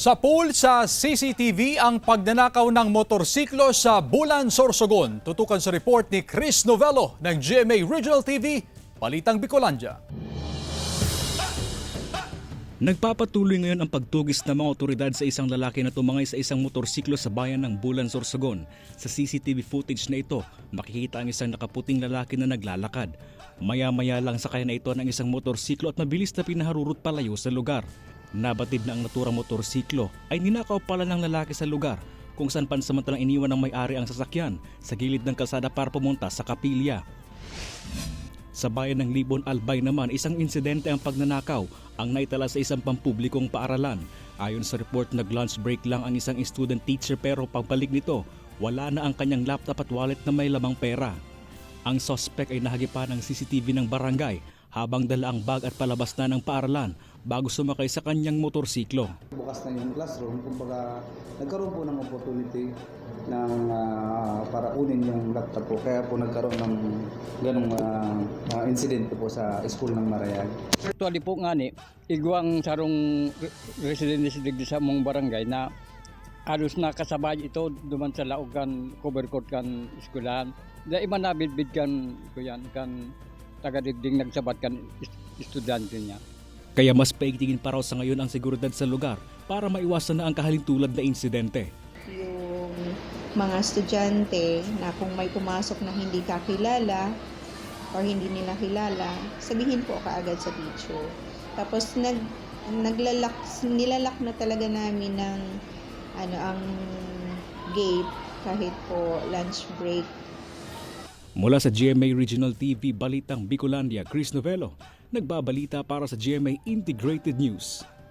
Sapul sa CCTV ang pagnanakaw ng motorsiklo sa Bulan, Sorsogon. Tutukan sa report ni Chris Novello ng GMA Regional TV, Balitang Bicolandia. Nagpapatuloy ngayon ang pagtugis ng mga otoridad sa isang lalaki na tumangay sa isang motorsiklo sa bayan ng Bulan, Sorsogon. Sa CCTV footage na ito, makikita ang isang nakaputing lalaki na naglalakad. Maya-maya lang sakay na ito ng isang motorsiklo at mabilis na pinaharurot palayo sa lugar. Nabatid na ang naturang motorsiklo ay ninakaw pala ng lalaki sa lugar kung saan pansamantalang iniwan ng may-ari ang sasakyan sa gilid ng kalsada para pumunta sa kapilya. Sa bayan ng Libon, Albay naman, isang insidente ang pagnanakaw ang naitala sa isang pampublikong paaralan. Ayon sa report, nag-lunch break lang ang isang student teacher pero pagbalik nito, wala na ang kanyang laptop at wallet na may lamang pera. Ang suspect ay nahagipan ng CCTV ng barangay habang dala ang bag at palabas na ng paaralan bago sumakay sa kanyang motorsiklo. Bukas na yung classroom, kumbaga nagkaroon po ng opportunity para kunin yung laptop po. Kaya po nagkaroon ng ganong incident po sa school ng Marayag. Actually po nga ni, igwang sarong residente sa mong barangay na halos na kasabay ito duman sa laog kan cover court kan eskwelahan. Da iman nabidbid kan kuyan kan taga-digding nagsabat kan estudyante niya. Kaya mas paigtingin pa raw sa ngayon ang seguridad sa lugar para maiwasan na ang kahalintulad na insidente. Yung mga estudyante na kung may pumasok na hindi kakilala or hindi nila kilala, sabihin po kaagad sa teacher. Tapos nilalak na talaga namin ng ang gate kahit po lunch break. Mula sa GMA Regional TV, Balitang Bicolandia, Chris Novello, nagbabalita para sa GMA Integrated News.